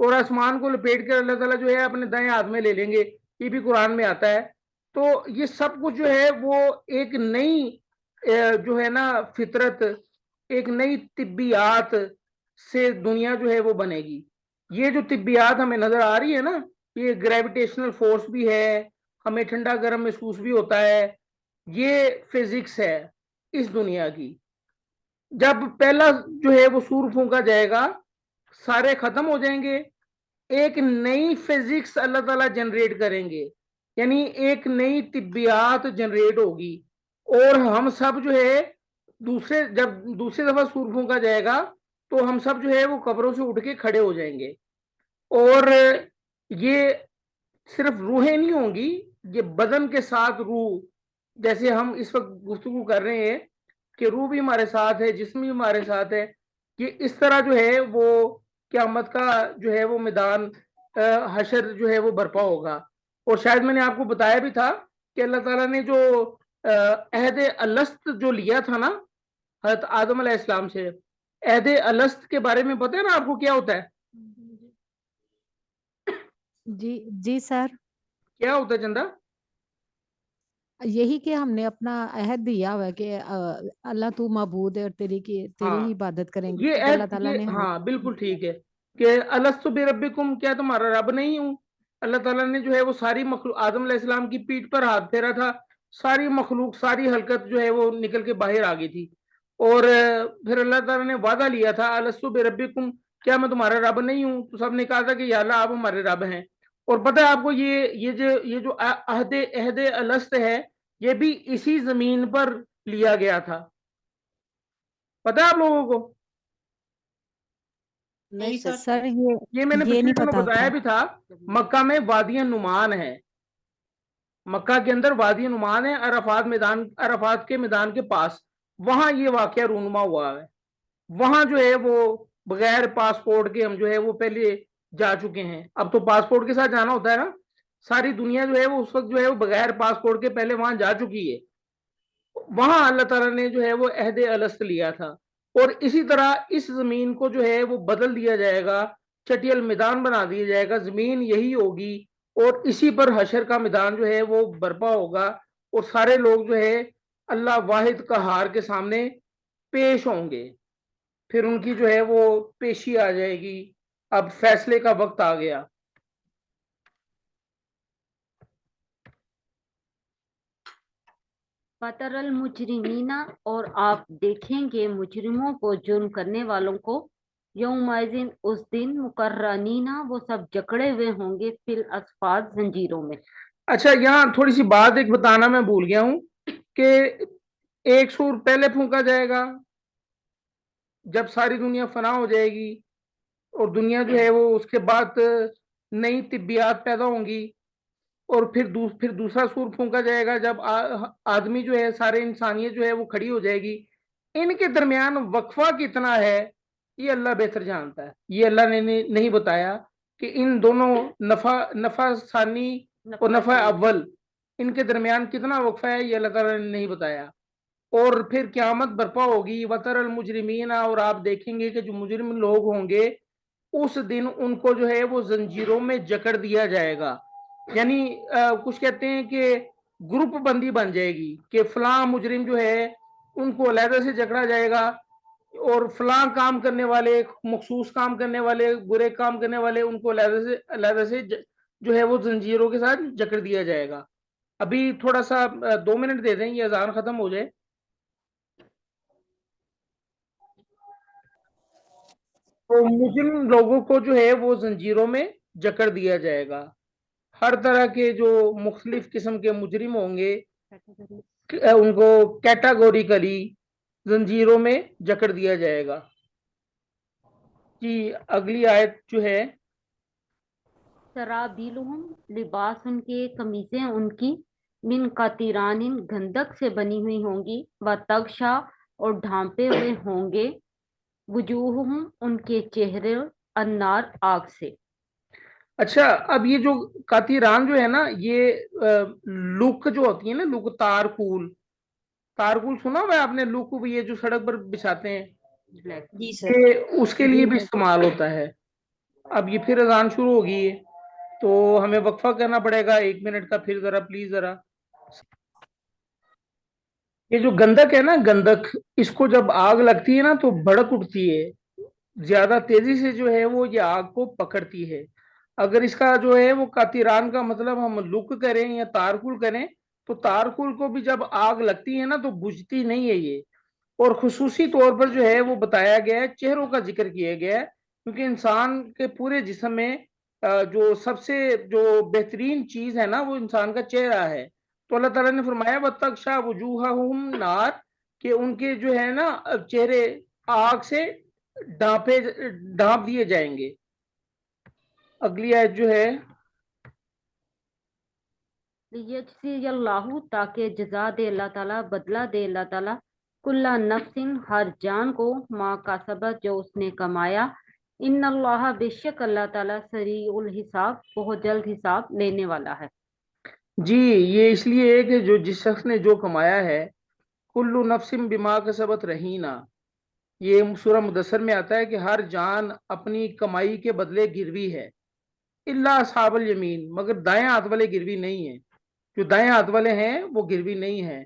اور آسمان کو لپیٹ کر اللہ تعالیٰ جو ہے اپنے دائیں ہاتھ میں لے لیں گے، یہ بھی قرآن میں آتا ہے. تو یہ سب کچھ جو ہے وہ ایک نئی جو ہے نا فطرت، ایک نئی طبیات سے دنیا جو ہے وہ بنے گی. یہ جو طبیات ہمیں نظر آ رہی ہے نا، یہ گریویٹیشنل فورس بھی ہے، ہمیں ٹھنڈا گرم محسوس بھی ہوتا ہے، یہ فزکس ہے اس دنیا کی. جب پہلا جو ہے وہ سور پھونکا جائے گا، سارے ختم ہو جائیں گے، ایک نئی فزکس اللہ تعالیٰ جنریٹ کریں گے، یعنی ایک نئی طبیات جنریٹ ہوگی. اور ہم سب جو ہے جب دوسری دفعہ سور پھونکا جائے گا تو ہم سب جو ہے وہ قبروں سے اٹھ کے کھڑے ہو جائیں گے. اور یہ صرف روحیں نہیں ہوں گی، یہ بدن کے ساتھ روح، جیسے ہم اس وقت گفتگو کر رہے ہیں کہ روح بھی ہمارے ساتھ ہے، جسم بھی ہمارے ساتھ ہے. کہ اس طرح جو ہے وہ قیامت کا جو ہے وہ میدان حشر جو ہے وہ برپا ہوگا. اور شاید میں نے آپ کو بتایا بھی تھا کہ اللہ تعالیٰ نے جو عہد الست جو لیا تھا نا حضرت آدم علیہ السلام سے، عہد الست کے بارے میں پتہ ہے نا آپ کو کیا ہوتا ہے؟ جی سر، کیا ہوتا ہے چندہ؟ یہی کہ ہم نے اپنا عہد دیا ہوا ہے کہ اللہ تو معبود ہے اور تیری ہاں، ہی عبادت کریں گے. یہ تو اللہ عہد، تعالیٰ نے ہمیں ہاں بالکل ٹھیک ہے کہ الست بربکم، کیا تمہارا رب نہیں ہوں. اللہ تعالیٰ نے جو ہے وہ ساری مخلوق، آدم علیہ السلام کی پیٹھ پر ہاتھ پھیرا تھا، ساری مخلوق، ساری حلقت جو ہے وہ نکل کے باہر آ گئی تھی. اور پھر اللہ تعالیٰ نے وعدہ لیا تھا الست بربکم، کیا میں تمہارا رب نہیں ہوں. تو سب نے کہا تھا کہ یا اللہ آپ ہمارے رب ہیں. اور پتہ ہے آپ کو یہ جو عہد الست ہے، یہ بھی اسی زمین پر لیا گیا تھا. پتہ ہے آپ لوگوں کو؟ نہیں سر. سر یہ میں نے یہ پچھلے نہیں دنوں پتا بتایا تھا. بھی تھا. مکہ میں وادی نعمان ہے، مکہ کے اندر وادی نعمان ہے، عرفات کے میدان کے پاس، وہاں یہ واقعہ رونما ہوا ہے. وہاں جو ہے وہ بغیر پاسپورٹ کے ہم جو ہے وہ پہلے جا چکے ہیں. اب تو پاسپورٹ کے ساتھ جانا ہوتا ہے نا، ساری دنیا جو ہے وہ اس وقت جو ہے وہ بغیر پاسپورٹ کے پہلے وہاں جا چکی ہے. وہاں اللہ تعالیٰ نے جو ہے وہ عہد الست لیا تھا. اور اسی طرح اس زمین کو جو ہے وہ بدل دیا جائے گا، چٹیل میدان بنا دیا جائے گا، زمین یہی ہوگی اور اسی پر حشر کا میدان جو ہے وہ برپا ہوگا. اور سارے لوگ جو ہے اللہ واحد قہار کے سامنے پیش ہوں گے. پھر ان کی جو ہے وہ پیشی آ جائے گی. اب فیصلے کا وقت آ گیا. فتر المجرمین، اور آپ دیکھیں گے مجرموں کو، جرم کرنے والوں کو، یومئذ اس دن، مقرنین وہ سب جکڑے ہوئے ہوں گے، فی الاصفاد زنجیروں میں. اچھا، یہاں تھوڑی سی بات ایک بتانا میں بھول گیا ہوں کہ ایک سور پہلے پھونکا جائے گا جب ساری دنیا فنا ہو جائے گی، اور دنیا جو ہے وہ اس کے بعد نئی طبیات پیدا ہوں گی. اور پھر دوسرا سور پھونکا جائے گا جب آدمی جو ہے، سارے انسانیت جو ہے وہ کھڑی ہو جائے گی. ان کے درمیان وقفہ کتنا ہے یہ اللہ بہتر جانتا ہے. یہ اللہ نے نہیں بتایا کہ ان دونوں نفع ثانی اور نفع اول، ان کے درمیان کتنا وقفہ ہے، یہ اللہ تعالیٰ نے نہیں بتایا. اور پھر قیامت برپا ہوگی، وتر المجرمین، اور آپ دیکھیں گے کہ جو مجرم لوگ ہوں گے اس دن ان کو جو ہے وہ زنجیروں میں جکڑ دیا جائے گا. یعنی کچھ کہتے ہیں کہ گروپ بندی بن جائے گی کہ فلاں مجرم جو ہے ان کو علیحدہ سے جکڑا جائے گا، اور فلاں کام کرنے والے، مخصوص کام کرنے والے، برے کام کرنے والے، ان کو علیحدہ سے جو ہے وہ زنجیروں کے ساتھ جکڑ دیا جائے گا. ابھی تھوڑا سا 2 منٹ دے دیں، یہ اذان ختم ہو جائے. تو مجرم لوگوں کو جو ہے وہ زنجیروں میں جکڑ دیا جائے گا. ہر طرح کے جو مختلف قسم کے مجرم ہوں گے ان کو کیٹاگوریکلی زنجیروں میں جکڑ دیا جائے گا. جی اگلی آیت جو ہے، سرابیلہم، لباس ان کے، قمیصیں ان کی، من قطران، گندک سے بنی ہوئی ہوں گی، وتغشا، اور ڈھانپے ہوئے ہوں گے، وجوہہم، ان کے چہرے، النار، آگ سے. اچھا اب یہ جو قطران جو ہے نا، یہ لک جو ہوتی ہے نا، لک، تارکول سنا ہوا ہے آپ نے؟ لک یہ جو سڑک پر بچھاتے ہیں، جی سر. کہ اس کے لیے بھی استعمال ہوتا ہے. اب یہ پھر اذان شروع ہوگی ہے تو ہمیں وقفہ کرنا پڑے گا 1 منٹ کا. پھر ذرا پلیز ذرا یہ جو گندک ہے نا گندک، اس کو جب آگ لگتی ہے نا تو بھڑک اٹھتی ہے، زیادہ تیزی سے جو ہے وہ یہ آگ کو پکڑتی ہے. اگر اس کا جو ہے وہ قاطران کا مطلب ہم لک کریں یا تارکل کریں تو تارکل کو بھی جب آگ لگتی ہے نا تو بجھتی نہیں ہے یہ. اور خصوصی طور پر جو ہے وہ بتایا گیا ہے، چہروں کا ذکر کیا گیا ہے، کیونکہ انسان کے پورے جسم میں جو سب سے جو بہترین چیز ہے نا وہ انسان کا چہرہ ہے. تو اللہ تعالیٰ نے فرمایا وَتَغْشَىٰ وُجُوهَهُمْ نار، کہ ان کے جو ہے نا چہرے آگ سے ڈھانپ دیے جائیں گے. اگلی آیت جو ہے لیجزی اللہ، تاکہ جزا دے اللہ تعالیٰ، بدلہ دے اللہ تعالیٰ، کل نفس، ہر جان کو، ما کسبت، جو اس نے کمایا. ان اللہ، بے شک اللہ تعالیٰ، سریع الحساب، بہت جلد حساب لینے والا ہے. جی یہ اس لیے ہے کہ جو جس شخص نے جو کمایا ہے، کل نفس بما کسبت رہینا، یہ سورہ مدثر میں آتا ہے کہ ہر جان اپنی کمائی کے بدلے گروی ہے. الا اصحاب الیمین، مگر دائیں ہاتھ والے گروی نہیں ہیں. جو دائیں ہاتھ والے ہیں وہ گروی نہیں ہیں.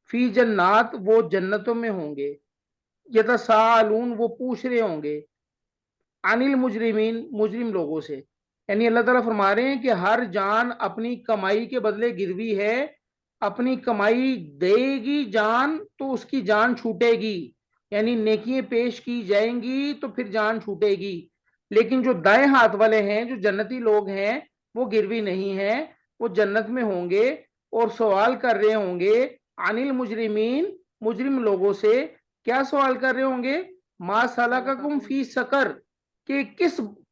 فی جنات، وہ جنتوں میں ہوں گے. یتساءلون، وہ پوچھ رہے ہوں گے. عن المجرمین، مجرم لوگوں سے. یعنی اللہ تعالیٰ فرما رہے ہیں کہ ہر جان اپنی کمائی کے بدلے گروی ہے. اپنی کمائی دے گی جان تو اس کی جان چھوٹے گی، یعنی نیکیاں پیش کی جائیں گی تو پھر جان چھوٹے گی. لیکن جو دائیں ہاتھ والے ہیں، جو جنتی لوگ ہیں، وہ گروی نہیں ہیں، وہ جنت میں ہوں گے. اور سوال کر رہے ہوں گے عن المجرمین، مجرم لوگوں سے. کیا سوال کر رہے ہوں گے؟ ما سلککم فی سقر، کہ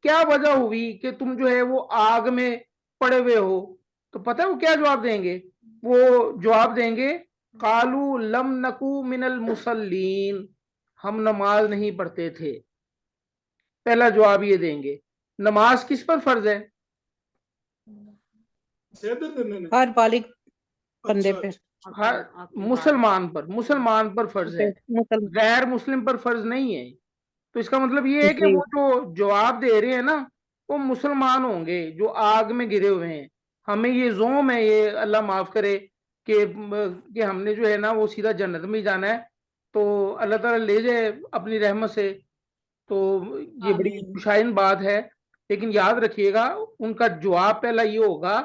کیا وجہ ہوئی کہ تم جو ہے وہ آگ میں پڑے ہوئے ہو. تو پتہ ہے وہ کیا جواب دیں گے؟ وہ جواب دیں گے قالو لم نکو من المصلین، ہم نماز نہیں پڑھتے تھے. پہلا جواب یہ دیں گے. نماز کس پر فرض ہے؟ ہر بالغ بندے پہ. ہر مسلمان پر فرض ہے، مسلمان. غیر مسلم پر فرض نہیں ہے. تو اس کا مطلب یہ ہے کہ جی. وہ جو جواب دے رہے ہیں نا وہ مسلمان ہوں گے جو آگ میں گرے ہوئے ہیں. ہمیں یہ زوم ہے، یہ اللہ معاف کرے، کہ ہم نے جو ہے نا وہ سیدھا جنت میں ہی جانا ہے. تو اللہ تعالیٰ لے جائے اپنی رحمت سے. تو یہ بڑی آمین. خوشائن بات ہے. لیکن یاد رکھیے گا ان کا جواب پہلا یہ ہوگا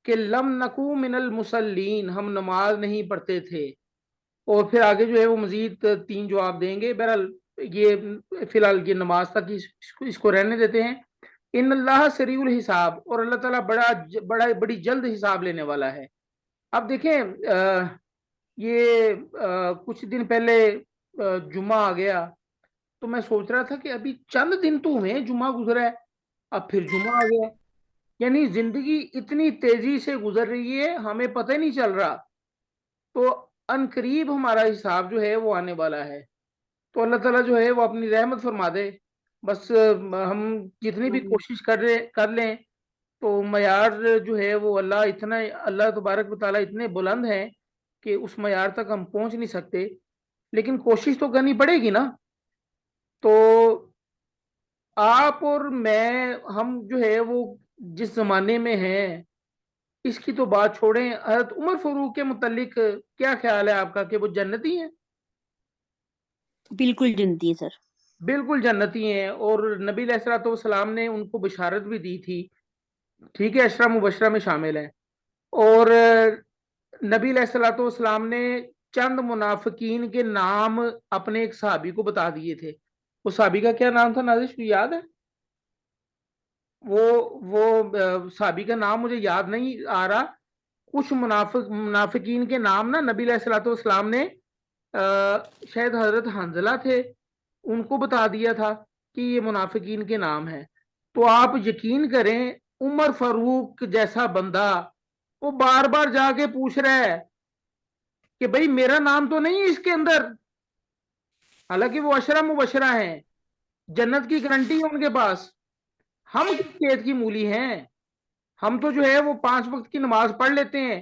کہ لم نکو من المصلین، ہم نماز نہیں پڑھتے تھے. اور پھر آگے جو ہے وہ مزید 3 جواب دیں گے. بہرحال یہ فی الحال یہ نماز تک اس کو رہنے دیتے ہیں. ان اللہ سریع الحساب، اور اللہ تعالیٰ بڑی جلد حساب لینے والا ہے. اب دیکھیں یہ کچھ دن پہلے جمعہ آ گیا تو میں سوچ رہا تھا کہ ابھی چند دن تو ہوئے جمعہ گزرا ہے، اب پھر جمعہ آ گیا. یعنی زندگی اتنی تیزی سے گزر رہی ہے ہمیں پتہ ہی نہیں چل رہا. تو ان قریب ہمارا حساب جو ہے وہ آنے والا ہے. تو اللہ تعالیٰ جو ہے وہ اپنی رحمت فرما دے. بس ہم جتنی بھی کوشش کر لیں تو معیار جو ہے وہ اللہ تبارک و تعالیٰ اتنے بلند ہیں کہ اس معیار تک ہم پہنچ نہیں سکتے. لیکن کوشش تو کرنی پڑے گی نا. تو آپ اور میں، ہم جو ہے وہ جس زمانے میں ہیں اس کی تو بات چھوڑیں. حضرت عمر فاروق کے متعلق کیا خیال ہے آپ کا کہ وہ جنتی ہیں؟ بالکل جنتی ہے سر. بالکل جنتی ہیں. اور نبی علیہ الصلوۃ والسلام نے ان کو بشارت بھی دی تھی. ٹھیک ہے، عشرہ مبشرہ میں شامل ہے. اور نبی علیہ الصلوۃ والسلام نے چند منافقین کے نام اپنے ایک صحابی کو بتا دیے تھے. وہ صحابی کا کیا نام تھا نازش، کو یاد ہے؟ وہ صحابی کا نام مجھے یاد نہیں آ رہا. کچھ منافقین کے نام نا نبی علیہ الصلوۃ والسلام نے شاید حضرت حنزلہ تھے، ان کو بتا دیا تھا کہ یہ منافقین کے نام ہیں. تو آپ یقین کریں عمر فاروق جیسا بندہ وہ بار بار جا کے پوچھ رہا ہے کہ بھئی میرا نام تو نہیں اس کے اندر، حالانکہ وہ عشرہ مبشرہ ہیں، جنت کی گارنٹی ہے ان کے پاس. ہم کس کھیت کی مولی ہیں؟ ہم تو جو ہے وہ 5 وقت کی نماز پڑھ لیتے ہیں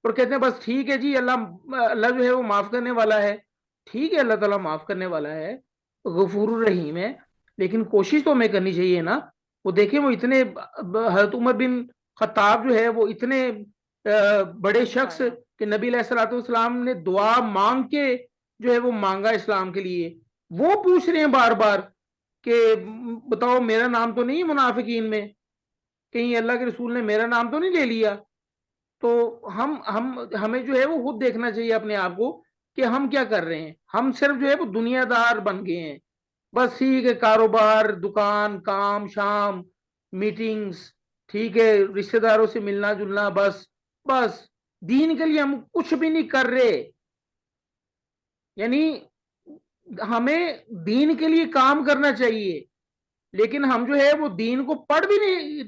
اور کہتے ہیں بس ٹھیک ہے جی اللہ جو ہے وہ معاف کرنے والا ہے. ٹھیک ہے، اللہ تعالیٰ معاف کرنے والا ہے، غفور الرحیم ہے، لیکن کوشش تو ہمیں کرنی چاہیے نا وہ دیکھیں وہ اتنے حضرت عمر بن خطاب جو ہے وہ اتنے بڑے شخص کہ نبی علیہ الصلوۃ والسلام نے دعا مانگ کے جو ہے وہ مانگا اسلام کے لیے، وہ پوچھ رہے ہیں بار بار کہ بتاؤ میرا نام تو نہیں منافقین میں، کہیں اللہ کے رسول نے میرا نام تو نہیں لے لیا؟ تو ہمیں جو ہے وہ خود دیکھنا چاہیے اپنے آپ کو کہ ہم کیا کر رہے ہیں. ہم صرف جو ہے وہ دنیا دار بن گئے ہیں، بس ٹھیک ہے، کاروبار، دکان، کام شام، میٹنگز، ٹھیک ہے، رشتہ داروں سے ملنا جلنا، بس دین کے لیے ہم کچھ بھی نہیں کر رہے. یعنی ہمیں دین کے لیے کام کرنا چاہیے، لیکن ہم جو ہے وہ دین کو پڑھ بھی نہیں،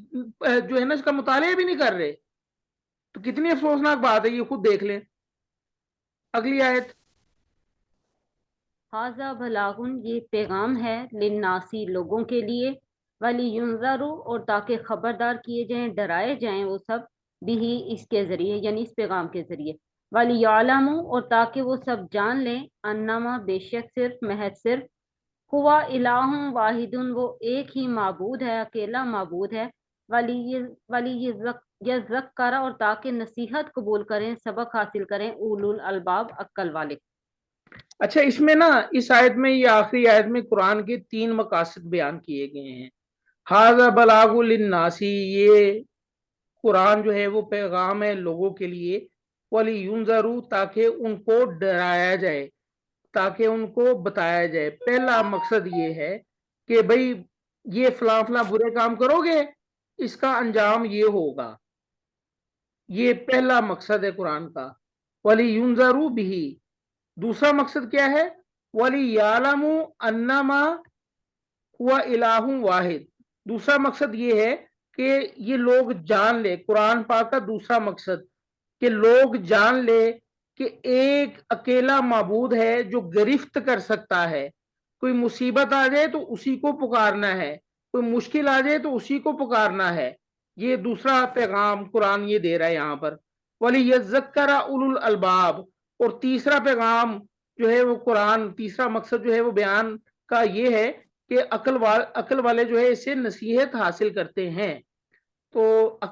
جو ہے نا اس کا مطالعہ بھی نہیں کر رہے. تو کتنی افسوسناک بات ہے، یہ خود دیکھ لیں. اگلی آیت. حاذا بلاغن، یہ پیغام ہے، للناسی، لوگوں کے لیے، وَلِيُنذَرُوا، اور تاکہ خبردار کیے جائیں، ڈرائے جائیں وہ سب، بھی اس کے ذریعے، یعنی اس پیغام کے ذریعے، وَلِيَعْلَمُوا، اور تاکہ وہ سب جان لیں، انما، بے شک، صرف، محض صرف، ہوا الہ واحد، وہ ایک ہی معبود ہے، اکیلا معبود ہے، وَلِيَذَّکَّرَ، اور تاکہ نصیحت قبول کریں، سبق حاصل کریں، اولو الالباب، عقل والے. اچھا، اس میں نا اس آیت میں، یہ آخری آیت میں قرآن کے 3 مقاصد بیان کیے گئے ہیں. ھذا بلاغ للناسی، یہ قرآن جو ہے وہ پیغام ہے لوگوں کے لیے، وَلِيُنذَرُوا، تاکہ ان کو ڈرایا جائے، تاکہ ان کو بتایا جائے. پہلا مقصد یہ ہے کہ بھئی یہ فلاں فلاں برے کام کرو گے، اس کا انجام یہ ہوگا. یہ پہلا مقصد ہے قرآن کا. وَلِيُنذَرُوا بِهِ. دوسرا مقصد کیا ہے؟ وَلِيَعْلَمُوا أَنَّمَا هُوَ إِلَٰهٌ وَاحِدٌ. دوسرا مقصد یہ ہے کہ یہ لوگ جان لے، قرآن پاک کا دوسرا مقصد کہ لوگ جان لے کہ ایک اکیلا معبود ہے جو گرفت کر سکتا ہے. کوئی مصیبت آ جائے تو اسی کو پکارنا ہے، کوئی مشکل آ جائے تو اسی کو پکارنا ہے. یہ دوسرا پیغام قرآن یہ دے رہا ہے یہاں پر. وَلِيَذَّكَّرَ أُولُو الْأَلْبَابِ. اور تیسرا پیغام جو ہے وہ قرآن، تیسرا مقصد جو ہے وہ بیان کا یہ ہے کہ عقل والے جو ہے اس سے نصیحت حاصل کرتے ہیں. تو عقل